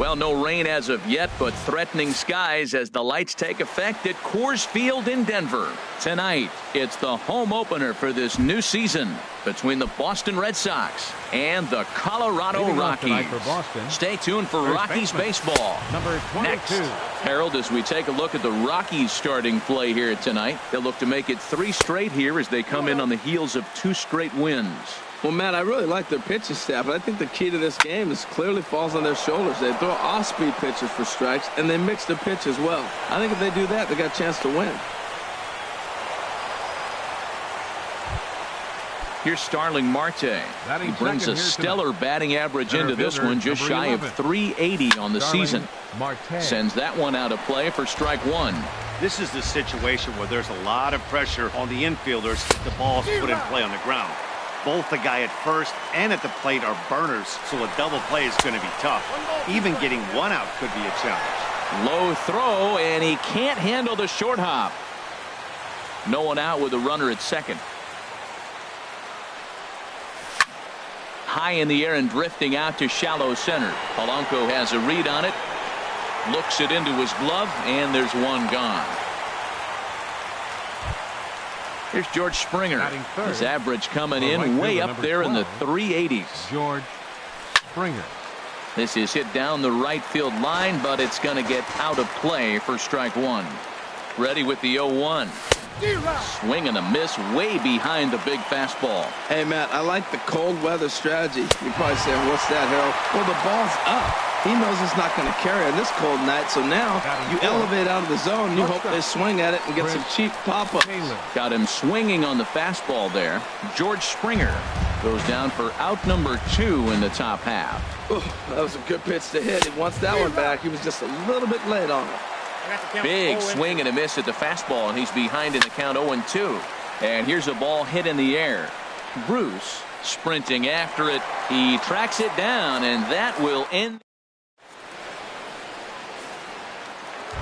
Well, no rain as of yet, but threatening skies as the lights take effect at Coors Field in Denver. Tonight, it's the home opener for this new season between the Boston Red Sox and the Colorado Rockies. Stay tuned for Rockies baseball. Next, Harold, as we take a look at the Rockies starting play here tonight, they'll look to make it 3 straight here as they come in on the heels of 2 straight wins. Well, Matt, I really like their pitching staff, but I think the key to this game is clearly falls on their shoulders. They throw off-speed pitches for strikes, and they mix the pitch as well. I think if they do that, they got a chance to win. Here's Starling Marte. He brings a stellar batting average into this one, just shy of 380 on the season. Sends that one out of play for strike 1. This is the situation where there's a lot of pressure on the infielders if the ball's put in play on the ground. Both the guy at first and at the plate are burners, so a double play is going to be tough. Even getting 1 out could be a challenge. Low throw, and he can't handle the short hop. No one out with a runner at second. High in the air and drifting out to shallow center. Polanco has a read on it. Looks it into his glove, and there's one gone. Here's George Springer. His average coming in way up there in the 380s. George Springer. This is hit down the right field line, but it's going to get out of play for strike 1. Ready with the 0-1. Swing and a miss way behind the big fastball. Hey, Matt, I like the cold weather strategy. You're probably saying, what's that, Harold? Well, the ball's up. He knows it's not going to carry on this cold night, so now you elevate out of the zone. You hope they swing at it and get some cheap pop-ups. Got him swinging on the fastball there. George Springer goes down for out number 2 in the top half. Ooh, that was a good pitch to hit. He wants that one back. He was just a little bit late on it. Big swing and a miss at the fastball, and he's behind in the count 0-2. And here's a ball hit in the air. Bruce sprinting after it. He tracks it down, and that will end.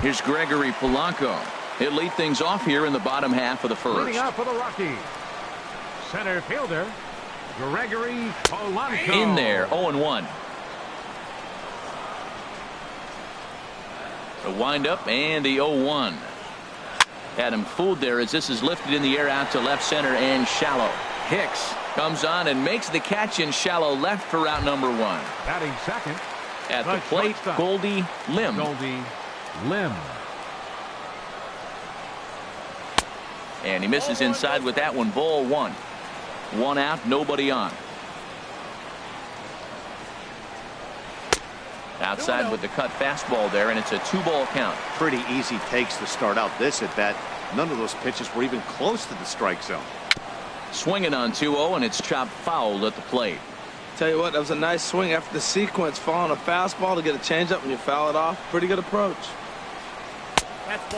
Here's Gregory Polanco. He'll lead things off here in the bottom half of the first. Leading out for the Rockies, center fielder Gregory Polanco. In there, 0-1. The windup and the 0-1. Had him fooled there as this is lifted in the air out to left center and shallow. Hicks comes on and makes the catch in shallow left for out number 1. Batting second. At the plate, Goldie Lim. And he misses inside with that one. Ball 1. 1 out, nobody on. Outside with the cut fastball there, and it's a 2-ball count. Pretty easy takes to start out this at bat. None of those pitches were even close to the strike zone. Swinging on 2-0, and it's chopped foul at the plate. Tell you what, that was a nice swing after the sequence. Following a fastball to get a changeup and you foul it off. Pretty good approach.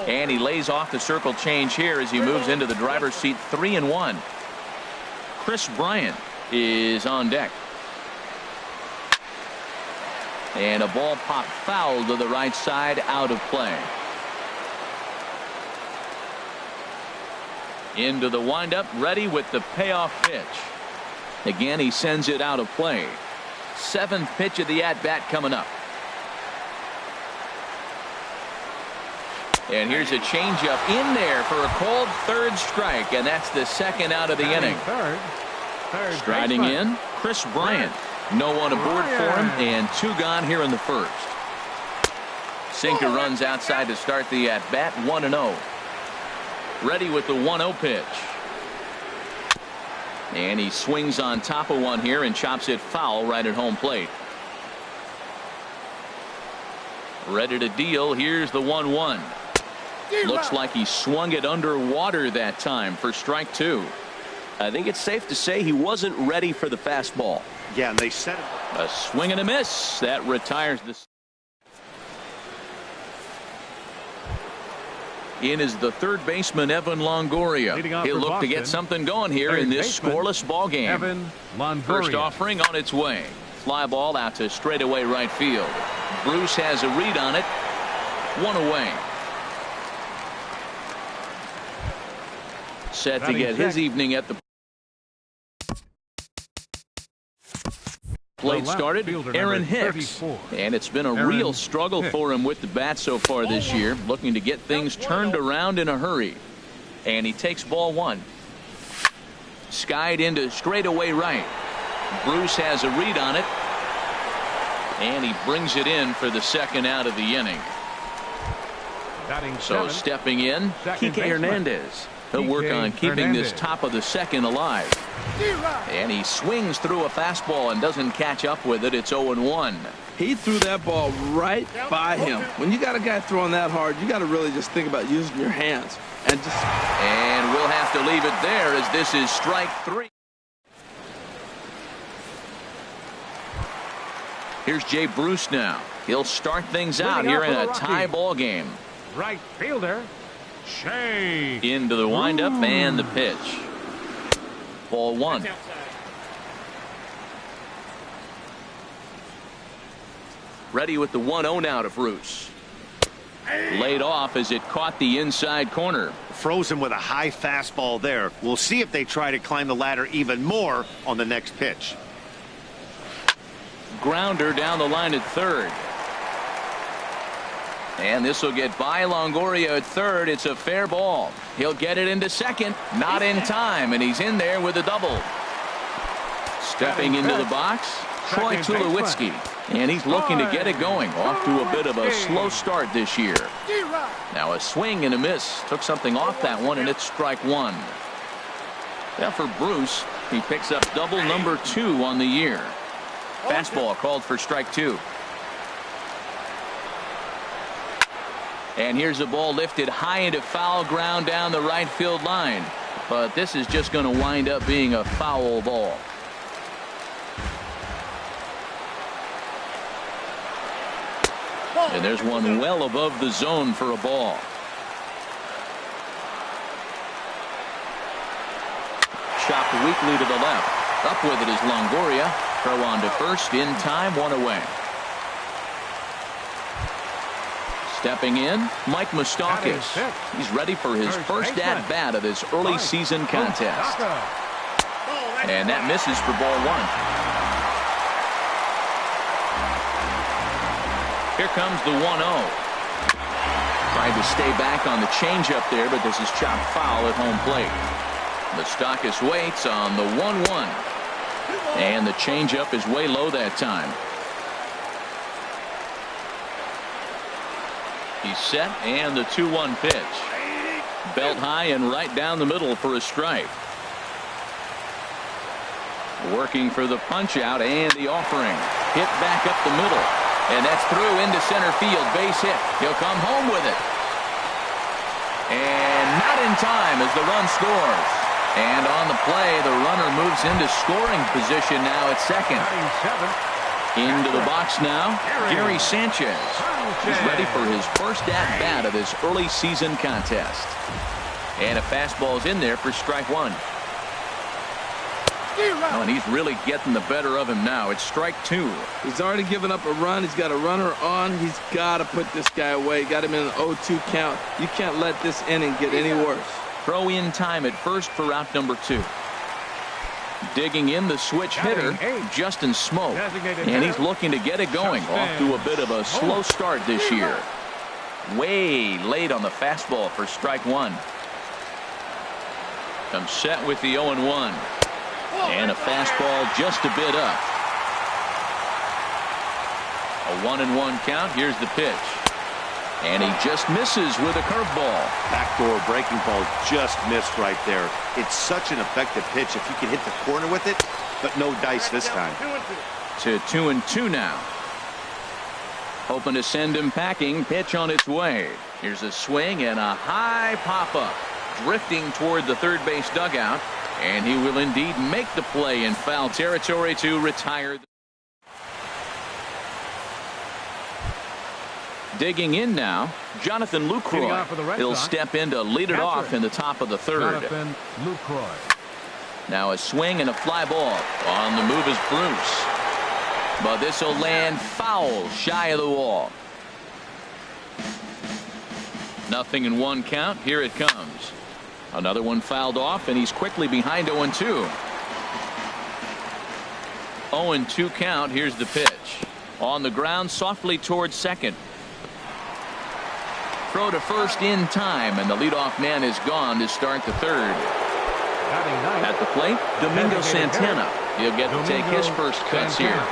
And he lays off the circle change here as he moves into the driver's seat. 3-1. Chris Bryant is on deck. And a ball pop foul to the right side, out of play. Into the windup, ready with the payoff pitch. Again, he sends it out of play. 7th pitch of the at-bat coming up. And here's a changeup in there for a called 3rd strike, and that's the 2nd out of the inning. Striding in, Chris Bryant. No one aboard for him, and 2 gone here in the first. Sinker runs outside to start the at-bat. 1-0. Ready with the 1-0 pitch. And he swings on top of one here and chops it foul right at home plate. Ready to deal. Here's the 1-1. Looks like he swung it underwater that time for strike 2. I think it's safe to say he wasn't ready for the fastball. Yeah, and they set it. A swing and a miss. That retires this. In is the 3rd baseman, Evan Longoria. He'll look to get something going here in this scoreless ball game. First offering on its way. Fly ball out to straightaway right field. Bruce has a read on it. 1 away. Set to get his evening at the plate started Aaron Hicks. And it's been a real struggle for him with the bat so far this year, looking to get things turned around in a hurry. And he takes ball one. Skied into straightaway right. Bruce has a read on it. And he brings it in for the second out of the inning. So stepping in, Kike Hernandez. He'll work on keeping this top of the second alive. And he swings through a fastball and doesn't catch up with it. It's 0-1. He threw that ball right by him. When you got a guy throwing that hard, you got to really just think about using your hands. And we'll have to leave it there as this is strike three. Here's Jay Bruce now. He'll start things out here in a tie ball game. Right fielder, Shea. Into the windup and the pitch. Ball one. Ready with the 1-0 now to Bruce. Laid off as it caught the inside corner. Frozen with a high fastball there. We'll see if they try to climb the ladder even more on the next pitch. Grounder down the line at third. And this will get by Longoria at third. It's a fair ball. He'll get it into second. Not in time, and he's in there with a double. Stepping into the box, Troy Tulowitzki. And he's looking to get it going. Off to a bit of a slow start this year. Now a swing and a miss. Took something off that one, and it's strike one. Now for Bruce, he picks up double number 2 on the year. Fastball called for strike 2. And here's a ball lifted high into foul ground down the right field line. But this is just going to wind up being a foul ball. And there's one well above the zone for a ball. Chopped weakly to the left. Up with it is Longoria. Throw on to first in time, one away. Stepping in, Mike Moustakas. He's ready for his first at-bat of this early season contest. And that misses for ball one. Here comes the 1-0. Tried to stay back on the changeup there, but this is chopped foul at home plate. Moustakas waits on the 1-1. And the changeup is way low that time. He's set, and the 2-1 pitch. Belt high and right down the middle for a strike. Working for the punch out and the offering. Hit back up the middle. And that's through into center field. Base hit. He'll come home with it. And not in time as the run scores. And on the play, the runner moves into scoring position now at second. Into the box now, Gary Sanchez. He's ready for his first at-bat of this early season contest. And a fastball's in there for strike one. Oh, and he's really getting the better of him now. It's strike two. He's already given up a run. He's got a runner on. He's got to put this guy away. Got him in an 0-2 count. You can't let this inning get any worse. Throw in time at first for out number 2. Digging in the switch hitter, Justin Smoke. And he's looking to get it going. Off to a bit of a slow start this year. Way late on the fastball for strike one. Comes set with the 0-1. And a fastball just a bit up. A 1-1 count. Here's the pitch. And he just misses with a curveball. Backdoor breaking ball just missed right there. It's such an effective pitch if you can hit the corner with it, but no dice this time. To 2-2 now. Hoping to send him packing. Pitch on its way. Here's a swing and a high pop-up. Drifting toward the third base dugout. And he will indeed make the play in foul territory to retire. Digging in now, Jonathan Lucroy. He'll step in to lead it off in the top of the third. Now a swing and a fly ball. On the move is Bruce. But this will land foul shy of the wall. 0-1 count. Here it comes. Another one fouled off, and he's quickly behind 0-2. 0-2 count. Here's the pitch. On the ground, softly towards second. Throw to first in time, and the leadoff man is gone to start the third. At the plate, Domingo Santana. He'll get to take his first cuts here.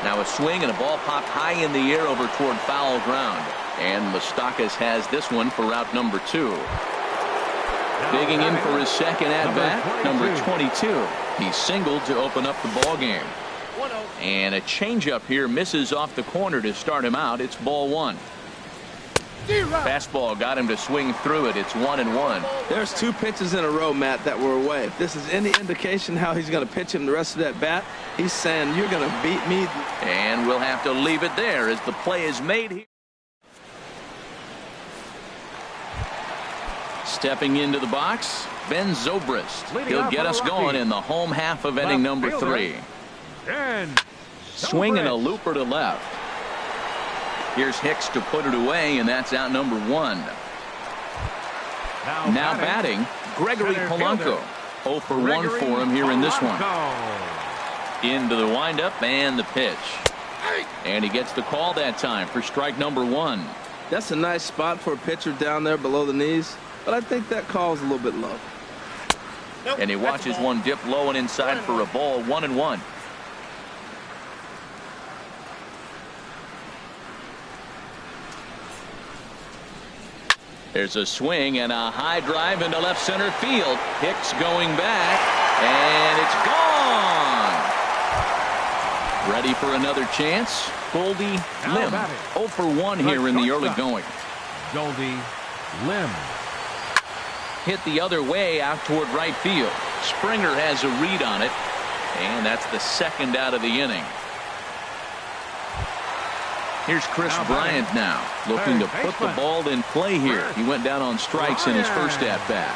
Now a swing and a ball popped high in the air over toward foul ground. And Moustakas has this one for route number 2. Digging in for his second at-bat, number 22. He singled to open up the ball game. And a changeup here misses off the corner to start him out. It's ball 1. Fastball got him to swing through it. It's 1-1. There's 2 pitches in a row, Matt, that were away. If this is any indication how he's going to pitch him the rest of that bat, he's saying, you're going to beat me. And we'll have to leave it there as the play is made here. Stepping into the box, Ben Zobrist. He'll get us going in the home half of inning number 3. Swinging a looper to left. Here's Hicks to put it away, and that's out number 1. Now batting, Gregory Polanco. 0 for 1 for him here in this one. Into the windup and the pitch. And he gets the call that time for strike number 1. That's a nice spot for a pitcher down there below the knees, but I think that call's a little bit low. And he watches one dip low and inside for a ball. 1-1. There's a swing and a high drive into left center field. Hicks going back, and it's gone. Ready for another chance. Goldie Lim. 0 for 1 here in the early going. Goldie Lim. Hit the other way out toward right field. Springer has a read on it, and that's the second out of the inning. Here's Chris Bryant now, looking to put the ball in play here. He went down on strikes in his first at-bat.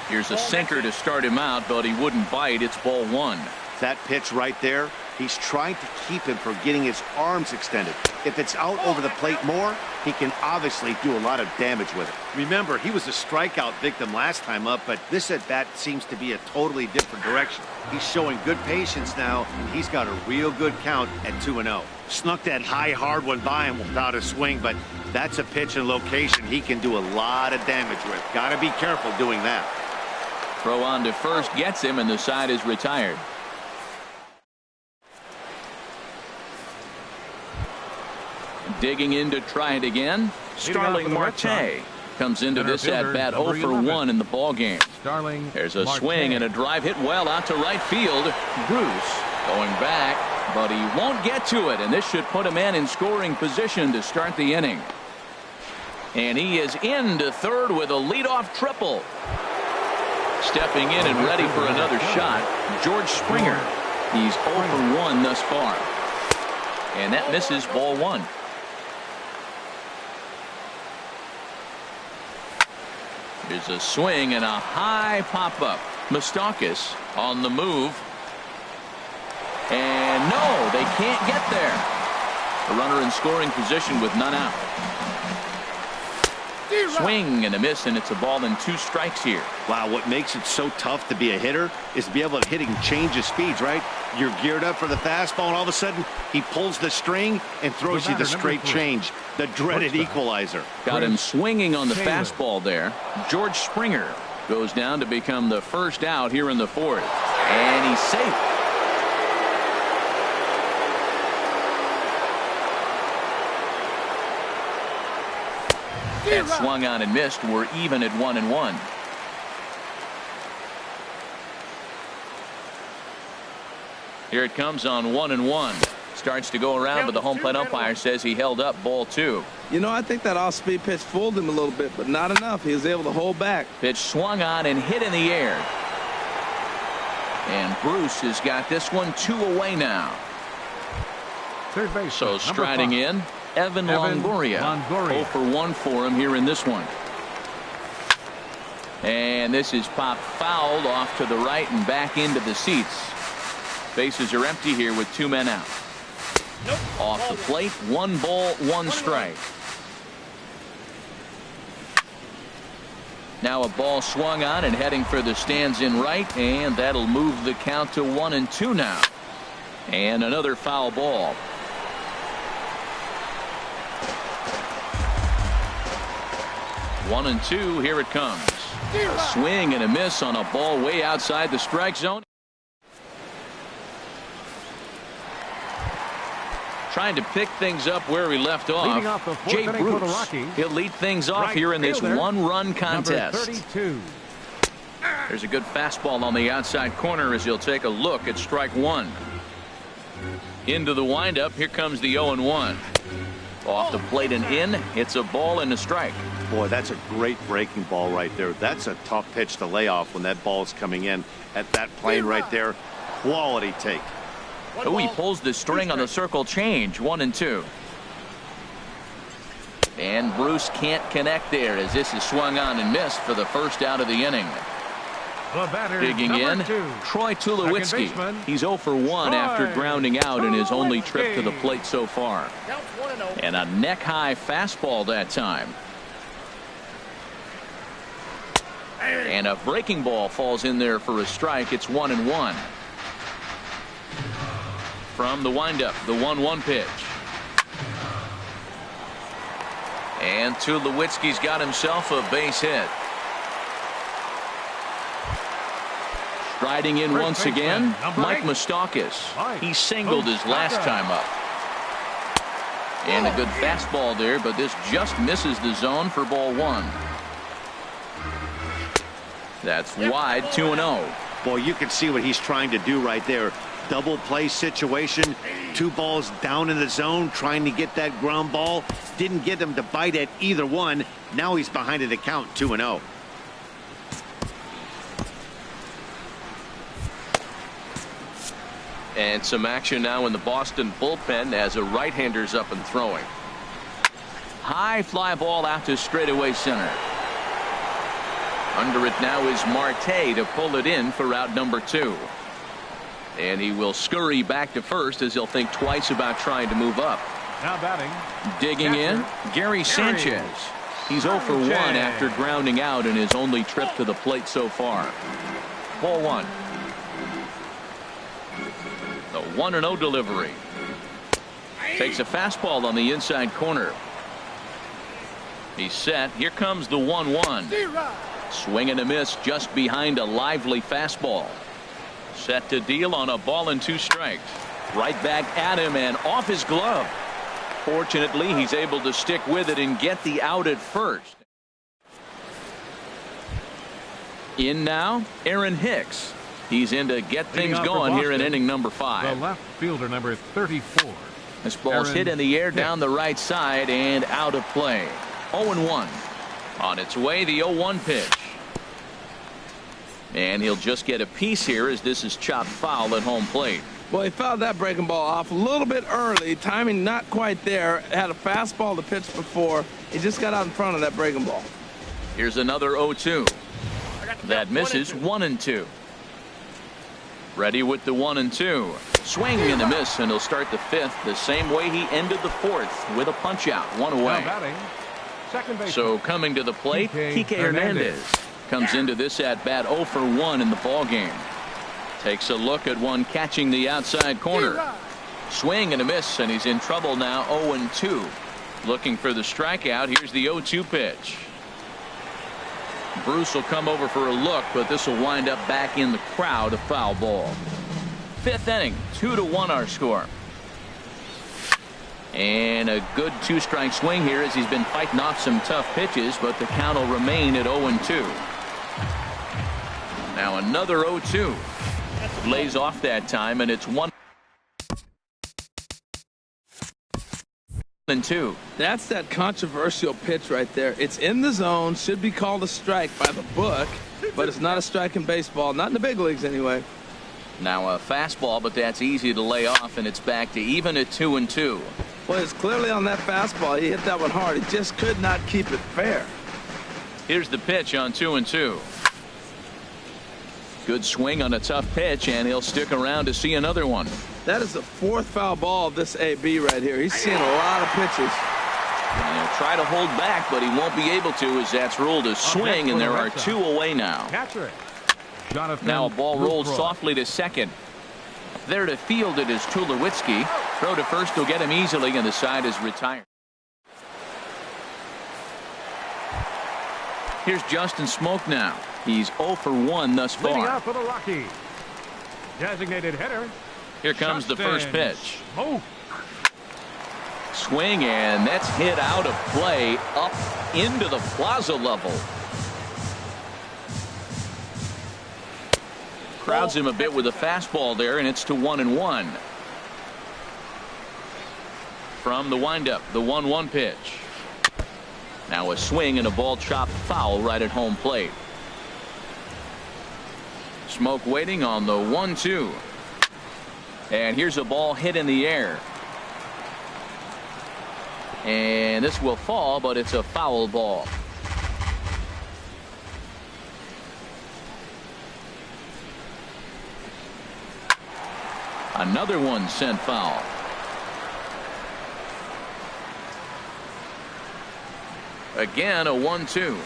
Here's a sinker to start him out, but he wouldn't bite. It's ball 1. That pitch right there, he's trying to keep him from getting his arms extended. If it's out over the plate more, he can obviously do a lot of damage with it. Remember, he was a strikeout victim last time up, but this at-bat seems to be a totally different direction. He's showing good patience now, and he's got a real good count at 2-0. Snuck that high, hard one by him without a swing, but that's a pitch and location he can do a lot of damage with. Got to be careful doing that. Throw on to first gets him, and the side is retired. Digging in to try it again. Starling Marte comes into this at-bat 0 for 1 in the ball game. There's a swing and a drive hit well out to right field. Bruce going back, but he won't get to it, and this should put a man in scoring position to start the inning. And he is into third with a leadoff triple. Stepping in and ready for another shot, George Springer. He's 0 for 1 thus far. And that misses ball 1. There's a swing and a high pop-up. Moustakas on the move. And no, they can't get there. A runner in scoring position with none out. Swing and a miss, and it's a ball and 2 strikes here. Wow, what makes it so tough to be a hitter is to be able to hit and change of speeds, right? You're geared up for the fastball, and all of a sudden, he pulls the string and throws you the straight change, the dreaded equalizer. Got him swinging on the fastball there. George Springer goes down to become the first out here in the 4th. And he's safe. And swung on and missed. We're even at 1-1. Here it comes on 1-1. Starts to go around, but the home plate umpire says he held up ball 2. You know, I think that off-speed pitch fooled him a little bit, but not enough. He was able to hold back. Pitch swung on and hit in the air. And Bruce has got this one 2 away now. Third base. So striding in, Evan Longoria. 0 for 1 for him here in this one. And this is popped fouled off to the right and back into the seats. Bases are empty here with 2 men out. Off the plate, 1 ball, 1 strike. Now a ball swung on and heading for the stands in right, and that'll move the count to 1-2 now. And another foul ball. One and two, here it comes. A swing and a miss on a ball way outside the strike zone. Trying to pick things up where we left off. Jay Bruce. He'll lead things off here in this one-run contest. There's a good fastball on the outside corner as he'll take a look at strike one. Into the windup. Here comes the 0-1. Off the plate and in. It's a ball and a strike. Boy, that's a great breaking ball right there. That's a tough pitch to lay off when that ball's coming in at that plane right there. Quality take. Oh, he pulls the string on the circle change. 1-2. And Bruce can't connect there as this is swung on and missed for the first out of the inning. Digging in, Troy Tulowitzki. He's 0 for 1 after grounding out in his only trip to the plate so far. And a neck-high fastball that time. And a breaking ball falls in there for a strike. It's 1-1. From the windup, the 1-1 pitch. And Tulowitzki's got himself a base hit. Striding in once again, Mike Moustakas. He singled his last time up. And a good fastball there, but this just misses the zone for ball one. That's wide, 2-0. Boy, you can see what he's trying to do right there. Double play situation. 2 balls down in the zone, trying to get that ground ball. Didn't get him to bite at either one. Now he's behind in the count, 2-0. And some action now in the Boston bullpen as a right-hander's up and throwing. High fly ball out to straightaway center. Under it now is Marte to pull it in for out number 2. And he will scurry back to first as he'll think twice about trying to move up. Now batting. Digging in, Gary Sanchez. He's 0 for 1 after grounding out in his only trip to the plate so far. Ball 1. The 1-0 delivery. Takes a fastball on the inside corner. He's set. Here comes the 1-1. Swing and a miss just behind a lively fastball. Set to deal on a ball and 2 strikes. Right back at him and off his glove. Fortunately, he's able to stick with it and get the out at first. In now, Aaron Hicks. He's in to get things going here in inning number 5. The left fielder, number 34. This ball's hit in the air down the right side and out of play. 0-1. On its way, the 0-1 pitch. And he'll just get a piece here as this is chopped foul at home plate. Well, he fouled that breaking ball off a little bit early. Timing not quite there. Had a fastball to pitch before. He just got out in front of that breaking ball. Here's another 0-2. That misses. 1-2. Ready with the 1-2. Swing and a miss, and he'll start the 5th the same way he ended the 4th with a punch out. 1 away. So coming to the plate, Kike Hernandez comes into this at bat 0 for 1 in the ball game. Takes a look at one catching the outside corner. Swing and a miss, and he's in trouble now. 0-2. Looking for the strikeout. Here's the 0-2 pitch. Bruce will come over for a look, but this will wind up back in the crowd. A foul ball. 5th inning, 2-1 our score. And a good 2-strike swing here as he's been fighting off some tough pitches, but the count will remain at 0-2. Now another 0-2. Lays off that time, and it's 1-2. That's that controversial pitch right there. It's in the zone, should be called a strike by the book, but it's not a strike in baseball, not in the big leagues anyway. Now a fastball, but that's easy to lay off, and it's back to even at 2-2. Well, it's clearly on that fastball. He hit that one hard. He just could not keep it fair. Here's the pitch on 2-2. Good swing on a tough pitch, and he'll stick around to see another one. That is the 4th foul ball of this AB right here. He's seeing a lot of pitches. And he'll try to hold back, but he won't be able to, as that's ruled a swing, and there are 2 away now. Now a ball rolled softly to second. There to field it is Tulowitzki. Throw to first will get him easily, and the side is retired. Here's Justin Smoke now. He's 0 for 1 thus far. Leading out for the Rockies. Designated hitter. Here comes the first pitch. Smoke. Swing, and that's hit out of play up into the plaza level. Crowds him a bit with a fastball there, and it's to 1-1. From the windup, the 1-1 pitch. Now a swing and a ball chopped foul right at home plate. Smoke waiting on the 1-2. And here's a ball hit in the air. And this will fall, but it's a foul ball. Another one sent foul. Again, a 1-2.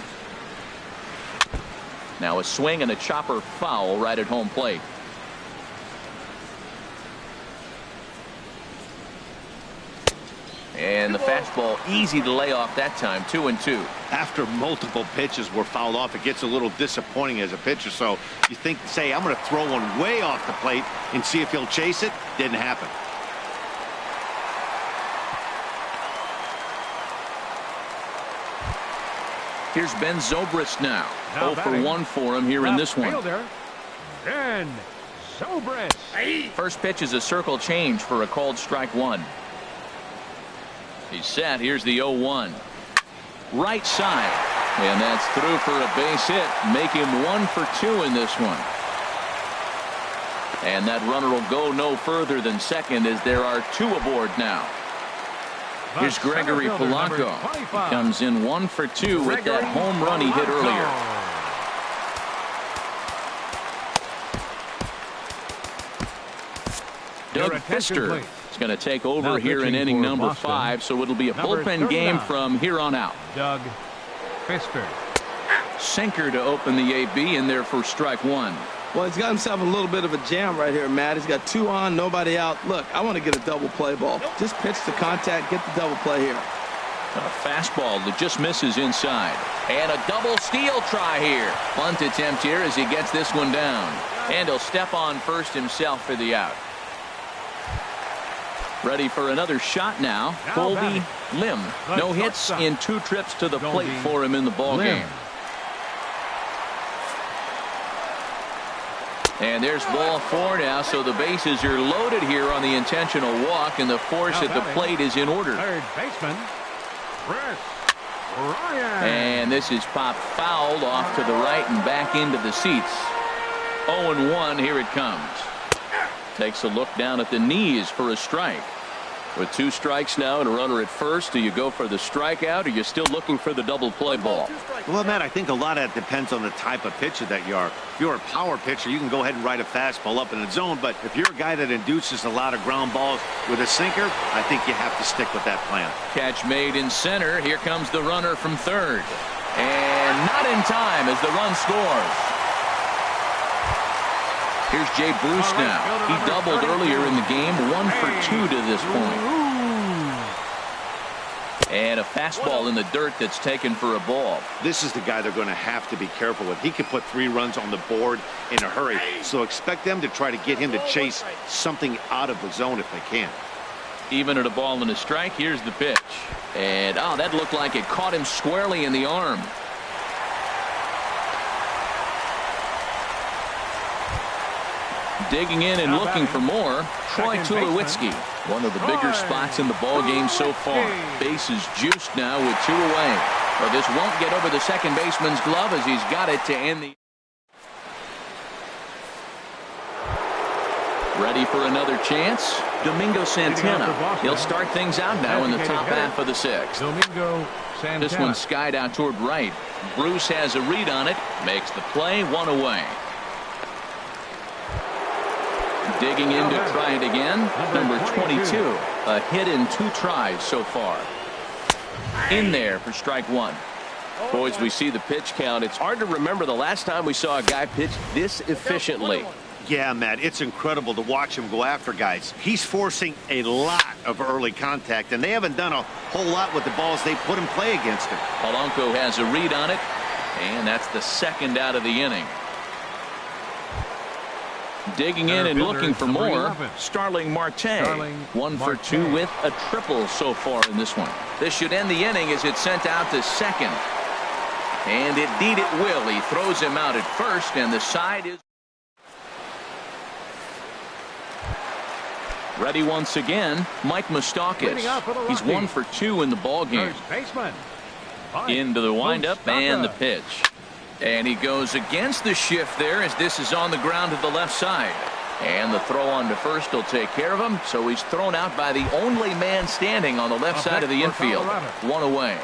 Now a swing and a chopper foul right at home plate. And the fastball easy to lay off that time. 2-2. After multiple pitches were fouled off, it gets a little disappointing as a pitcher. So you think, say, I'm going to throw one way off the plate and see if he'll chase it. Didn't happen. Here's Ben Zobrist now. 0 for 1 for him here in this one. Ben Zobrist. First pitch is a circle change for a called strike 1. He's set. Here's the 0-1. Right side. And that's through for a base hit. Make him 1 for 2 in this one. And that runner will go no further than second, as there are 2 aboard now. Here's Gregory Polanco. He comes in 1 for 2 with that home run he hit earlier. Doug Fister is going to take over here in inning number 5, so it'll be a bullpen game from here on out. Doug Fister. Sinker to open the AB, in there for strike 1. Well, he's got himself a little bit of a jam right here, Matt. He's got 2 on, nobody out. Look, I want to get a double play ball. Just pitch to contact, get the double play here. A fastball that just misses inside. And a double steal try here. Bunt attempt here as he gets this one down. And he'll step on first himself for the out. Ready for another shot now. Colby Lim. No hits in 2 trips to the plate for him in the ball game. And there's ball 4 now, so the bases are loaded here on the intentional walk, and the force at the plate is in order. Third baseman, Chris Ryan. And this is popped fouled off to the right and back into the seats. 0-1, here it comes. Takes a look down at the knees for a strike. With 2 strikes now and a runner at first, do you go for the strikeout, or are you still looking for the double play ball? Well, Matt, I think a lot of that depends on the type of pitcher that you are. If you're a power pitcher, you can go ahead and ride a fastball up in the zone, but if you're a guy that induces a lot of ground balls with a sinker, I think you have to stick with that plan. Catch made in center. Here comes the runner from third. And not in time as the run scores. Here's Jay Bruce now. He doubled earlier in the game, 1 for 2 to this point. And a fastball in the dirt that's taken for a ball. This is the guy they're going to have to be careful with. He could put 3 runs on the board in a hurry. So expect them to try to get him to chase something out of the zone if they can. Even at a ball and a strike, here's the pitch. And, that looked like it caught him squarely in the arm. Digging in and looking for more, Troy Tulowitzki. One of the bigger spots in the ball game so far. Bases juiced now with 2 away. But this won't get over the second baseman's glove as he's got it to end the. Ready for another chance? Domingo Santana. He'll start things out now in the top half of the 6th. Domingo Santana. This one skied out toward right. Bruce has a read on it. Makes the play, 1 away. Digging in to try it again. Number 22. A hit in 2 tries so far. In there for strike one. Boys, we see the pitch count. It's hard to remember the last time we saw a guy pitch this efficiently. Yeah, Matt, it's incredible to watch him go after guys. He's forcing a lot of early contact, and they haven't done a whole lot with the balls they put in play against him. Polanco has a read on it, and that's the second out of the inning. Digging in and looking for more, Starling Marte. 1 for 2 with a triple so far in this one. This should end the inning as it's sent out to second. And indeed it will. He throws him out at first, and the side is ready once again. Mike Moustakas. He's 1 for 2 in the ball game. Into the windup and the pitch. And he goes against the shift there as this is on the ground to the left side. And the throw on to first will take care of him. So he's thrown out by the only man standing on the left side of the infield. 1 away.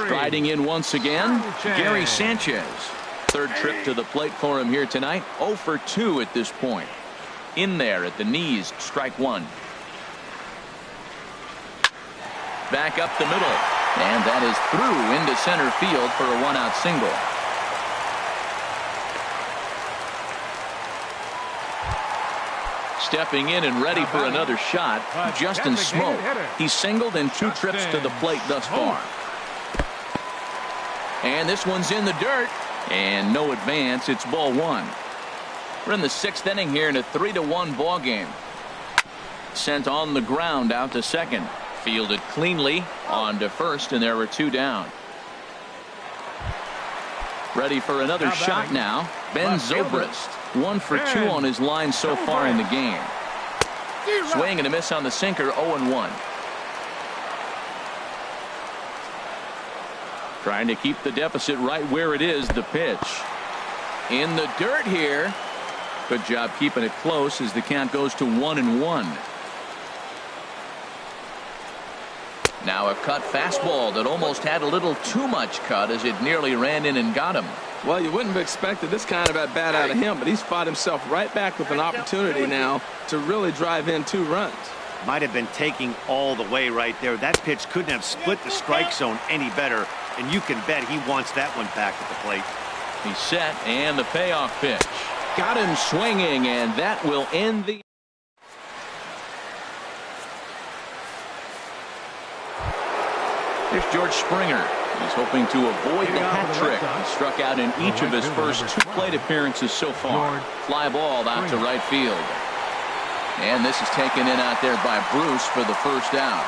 Striding in once again, Gary Sanchez. Third trip to the plate for him here tonight. 0 for 2 at this point. In there at the knees, strike one. Back up the middle. And that is through into center field for a 1-out single. Stepping in and ready for another shot, Justin Smoke. He's singled in 2 trips to the plate thus far. And this one's in the dirt. And no advance. It's ball 1. We're in the 6th inning here in a 3-1 ball game. Sent on the ground out to second. Fielded cleanly on to first, and there were 2 down. Ready for another shot now. Ben Zobrist. 1 for 2 on his line so far in the game. Swing and a miss on the sinker. 0-1. Trying to keep the deficit right where it is. The pitch in the dirt here. Good job keeping it close as the count goes to 1-1. Now a cut fastball that almost had a little too much cut as it nearly ran in and got him. Well, you wouldn't have expected this kind of at bat out of him, but he's fought himself right back with an opportunity now to really drive in 2 runs. Might have been taking all the way right there. That pitch couldn't have split the strike zone any better, and you can bet he wants that one back at the plate. He's set, and the payoff pitch. Got him swinging, and that will end the. Here's George Springer. He's hoping to avoid the hat trick. He struck out in each of his first 2 plate appearances so far. Fly ball out to right field. And this is taken in out there by Bruce for the first out.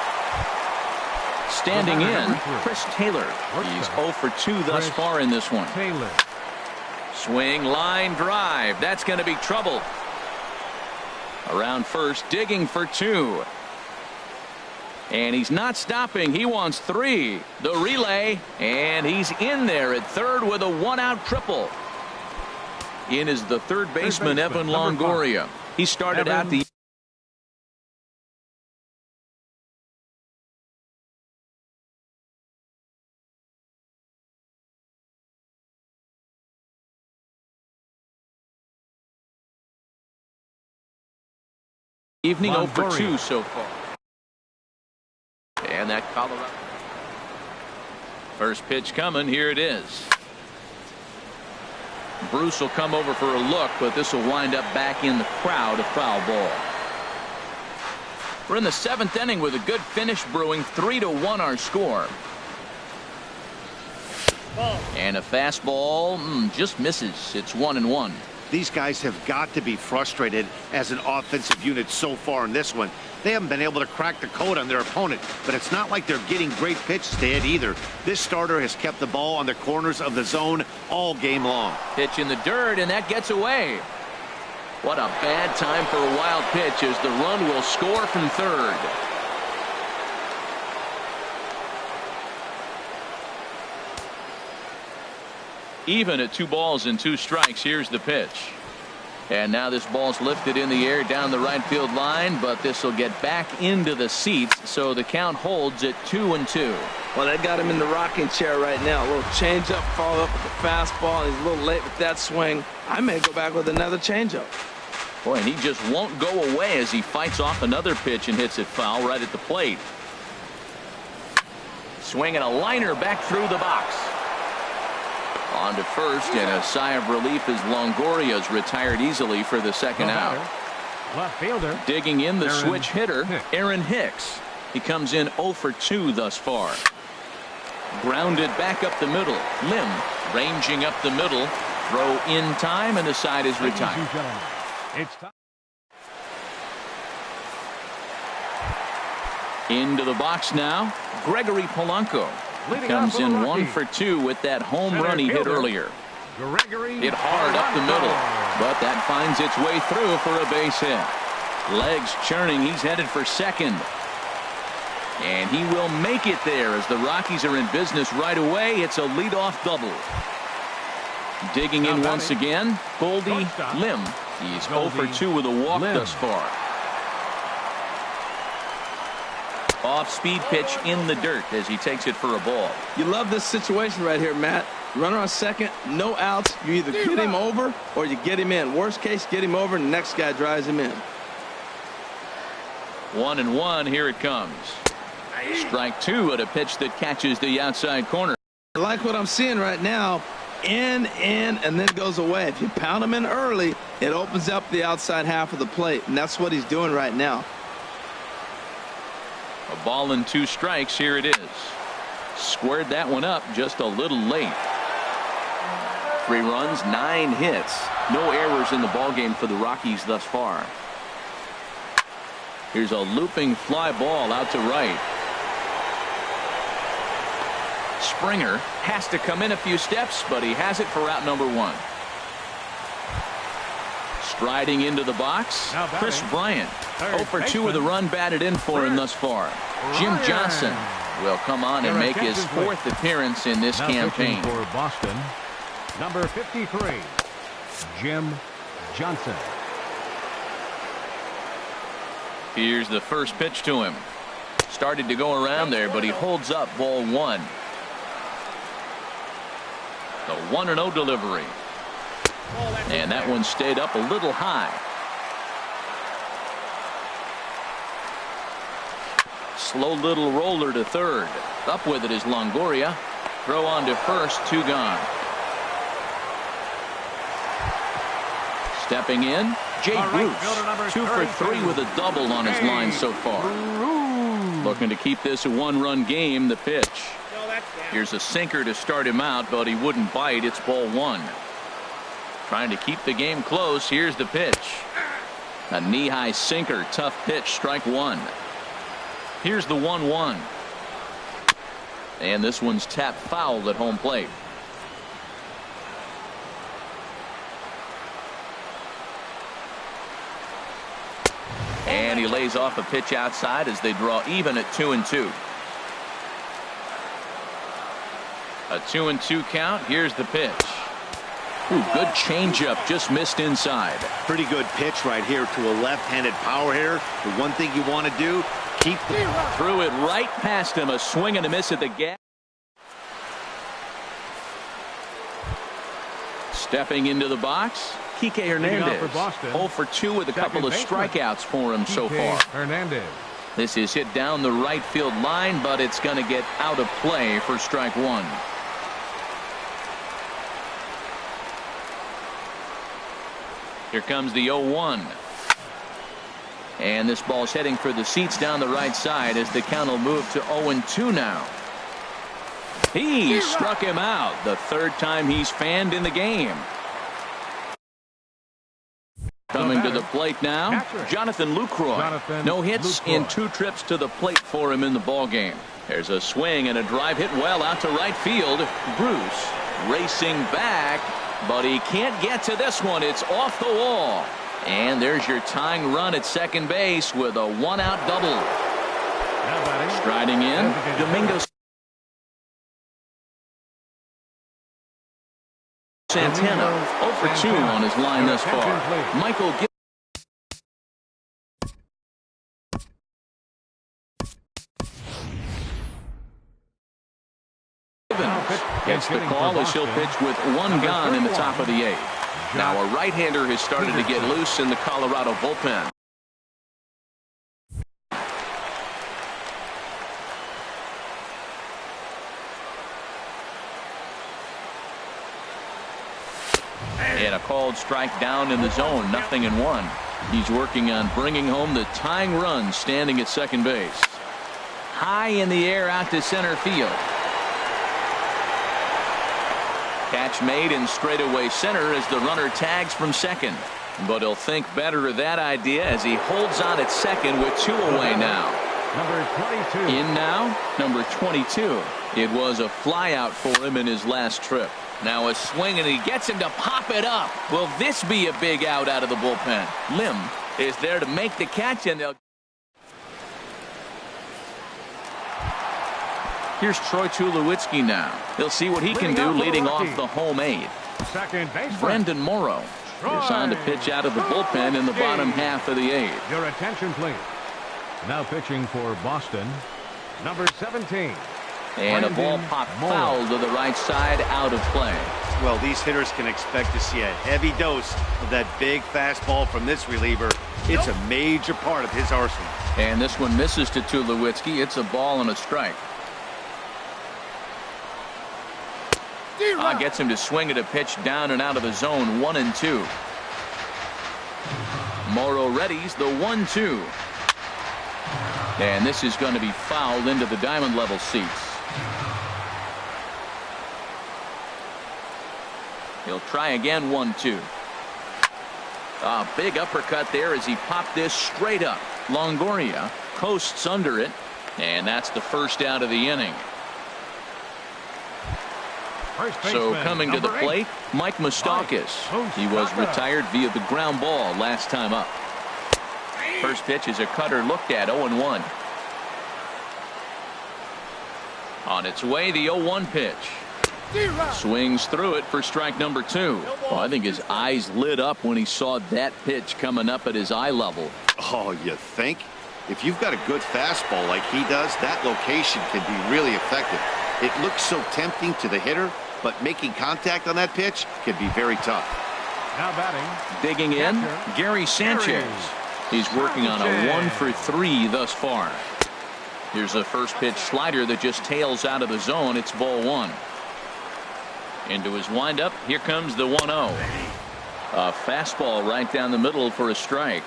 Standing in, Chris Taylor. He's 0 for 2 thus far in this one. Swing, line drive. That's going to be trouble. Around first, digging for 2. And he's not stopping. He wants 3. The relay, and he's in there at third with a 1-out triple. In is the third baseman, Evan Longoria. He started out the evening. 0 for 2 so far. And that Colorado. First pitch coming. Here it is. Bruce will come over for a look, but this will wind up back in the crowd. A foul ball. We're in the 7th inning with a good finish brewing. 3-1 our score. And a fastball just misses. It's 1-1. These guys have got to be frustrated as an offensive unit so far in this one. They haven't been able to crack the code on their opponent, but it's not like they're getting great pitches to hit either. This starter has kept the ball on the corners of the zone all game long. Pitch in the dirt, and that gets away. What a bad time for a wild pitch as the run will score from third. Even at 2 balls and 2 strikes. Here's the pitch. And now this ball's lifted in the air down the right field line, but this will get back into the seats, so the count holds at 2-2. Well, they got him in the rocking chair right now. A little changeup, follow up with the fastball, and he's a little late with that swing. I may go back with another changeup. Boy, and he just won't go away as he fights off another pitch and hits it foul right at the plate. swinging a liner back through the box. On to first, and a sigh of relief as Longoria's retired easily for the second out. Left fielder. Digging in the switch hitter, Aaron Hicks. He comes in 0 for 2 thus far. Grounded back up the middle. Lim ranging up the middle. Throw in time, and the side is retired. It's time. Into the box now, Gregory Polanco. Comes in 1 for 2 with that home run he hit earlier. Hit hard up the middle, but that finds its way through for a base hit. Legs churning, he's headed for second. And he will make it there as the Rockies are in business right away. It's a leadoff double. Digging in once again, Goldie Lim. He's 0 for 2 with a walk thus far. Off-speed pitch in the dirt as he takes it for a ball. You love this situation right here, Matt. Runner on second, no outs. You either get him over or you get him in. Worst case, get him over and the next guy drives him in. 1-1, here it comes. Strike 2 at a pitch that catches the outside corner. I like what I'm seeing right now. In, and then goes away. If you pound him in early, it opens up the outside half of the plate, and that's what he's doing right now. A ball and 2 strikes. Here it is. Squared that one up just a little late. 3 runs, 9 hits. No errors in the ballgame for the Rockies thus far. Here's a looping fly ball out to right. Springer has to come in a few steps, but he has it for out number 1. Striding into the box, Chris Bryant. 0 for 2 with a run batted in for him thus far. Jim Johnson will come on and make his 4th appearance in this campaign. For Boston, number 53, Jim Johnson. Here's the first pitch to him. Started to go around there, but he holds up ball 1. The 1-0 delivery. And that one stayed up a little high. Slow little roller to third. Up with it is Longoria. Throw on to first, 2 gone. Stepping in, Jay Bruce. 2 for 3 with a double on his line so far. Looking to keep this a 1-run game. The pitch. Here's a sinker to start him out, but he wouldn't bite. It's ball 1. Trying to keep the game close. Here's the pitch. A knee-high sinker. Tough pitch. Strike 1. Here's the 1-1. And this one's tapped foul at home plate. And he lays off a pitch outside as they draw even at 2-2. A 2-2 count. Here's the pitch. Ooh, good changeup, just missed inside. Pretty good pitch right here to a left-handed power hitter. The one thing you want to do, keep the... Threw it right past him. A swing and a miss at the gap. Stepping into the box, Kike Hernandez. 0 for 2 with a couple of strikeouts for him so far. Hernandez. This is hit down the right field line, but it's going to get out of play for strike 1. Here comes the 0-1. And this ball's heading for the seats down the right side as the count will move to 0-2 now. He struck him out. The 3rd time he's fanned in the game. Coming to the plate now, Jonathan Lucroy. No hits in 2 trips to the plate for him in the ballgame. There's a swing and a drive hit well out to right field. Bruce racing back, but he can't get to this one. It's off the wall. And there's your tying run at second base with a 1-out double. Striding in, Domingo Santana. 0 for 2 on his line thus far. Michael gets the call as he'll pitch with 1 gone in the top of the 8th. Now a right-hander has started to get loose in the Colorado bullpen. And a called strike down in the zone, 0-1. He's working on bringing home the tying run, standing at second base. High in the air out to center field. Catch made in straightaway center as the runner tags from second. But he'll think better of that idea as he holds on at second with 2 away now. Number 22. In now, number 22. It was a flyout for him in his last trip. Now a swing, and he gets him to pop it up. Will this be a big out of the bullpen? Lim is there to make the catch, and they'll... Here's Troy Tulowitzki now. He'll see what he can do leading off the home 8. Second baseman. Brendan Morrow is on to pitch out of the bullpen in the bottom half of the 8th. Your attention, please. Now pitching for Boston, number 17. And a ball popped foul to the right side, out of play. Well, these hitters can expect to see a heavy dose of that big fastball from this reliever. It's a major part of his arsenal. And this one misses to Tulowitzki. It's a ball and a strike. Gets him to swing at a pitch down and out of the zone, 1-2. Morrow readies the 1-2. And this is going to be fouled into the diamond level seats. He'll try again, 1-2. A big uppercut there as he popped this straight up. Longoria coasts under it, and that's the first out of the inning. So coming to the plate, Mike Moustakas. He was retired via the ground ball last time up. First pitch is a cutter looked at, 0-1. On its way, the 0-1 pitch. Swings through it for strike number 2. Well, I think his eyes lit up when he saw that pitch coming up at his eye level. Oh, you think? If you've got a good fastball like he does, that location can be really effective. It looks so tempting to the hitter, but making contact on that pitch can be very tough. Now batting. Digging in, Gary Sanchez. He's working on a 1 for 3 thus far. Here's a first pitch slider that just tails out of the zone. It's ball 1. Into his windup. Here comes the 1-0. A fastball right down the middle for a strike.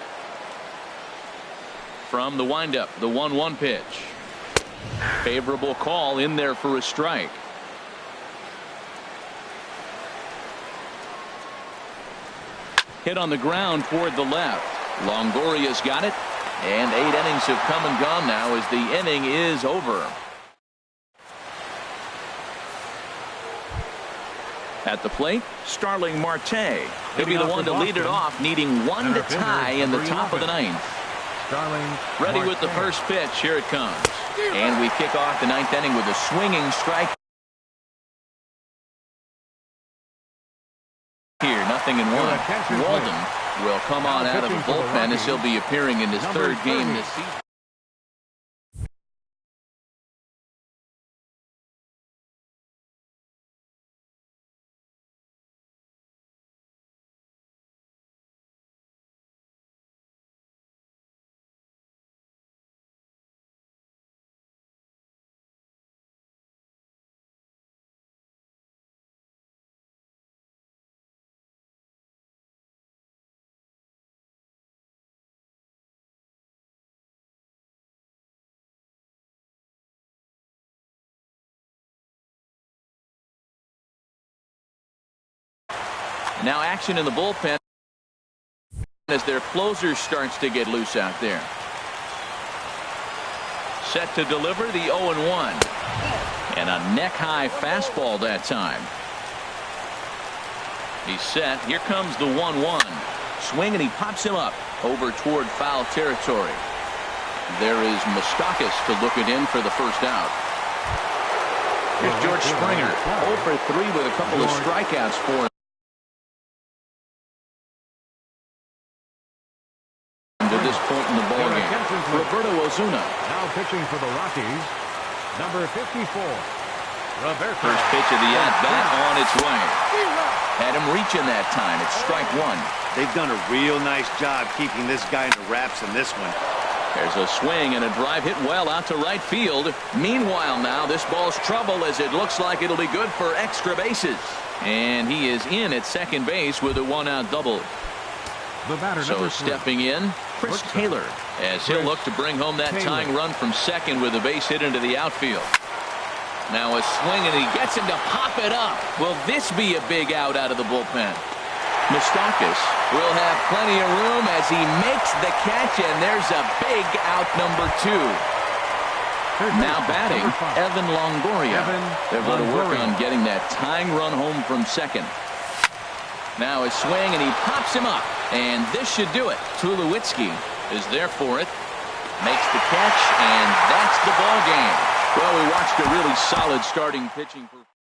From the windup, the 1-1 pitch. Favorable call in there for a strike. Hit on the ground toward the left. Longoria's got it, and 8 innings have come and gone now as the inning is over. At the plate, Starling Marte. He'll be the one to lead it off, needing 1 to tie in the top of the 9th. Ready with the first pitch. Here it comes. And we kick off the 9th inning with a swinging strike. Here, 0-1. Walden will come on out of the bullpen as he'll be appearing in his 3rd game this season. Now action in the bullpen as their closer starts to get loose out there. Set to deliver the 0-1. And a neck-high fastball that time. He's set. Here comes the 1-1. Swing, and he pops him up over toward foul territory. There is Moustakas to look it in for the first out. Here's George Springer. 0 for 3 with a couple of strikeouts for him. To this point in the ballgame, Roberto Ozuna. Now pitching for the Rockies, number 54. Roberto. First pitch of the at-bat on its way. Had him reaching that time. It's strike 1. They've done a real nice job keeping this guy in the wraps in this one. There's a swing and a drive hit well out to right field. Meanwhile now, this ball's trouble as it looks like it'll be good for extra bases. And he is in at second base with a one-out double. The batter, So stepping in, Chris Taylor, as he'll look to bring home that tying run from second with a base hit into the outfield. Now a swing, and he gets him to pop it up. Will this be a big out of the bullpen? Moustakas will have plenty of room as he makes the catch, and there's a big out number 2. Now batting, Evan Longoria. They're going to work on getting that tying run home from second. Now a swing, and he pops him up, and this should do it. Tulowitzki is there for it, makes the catch, and that's the ball game. Well, we watched a really solid starting pitching performance.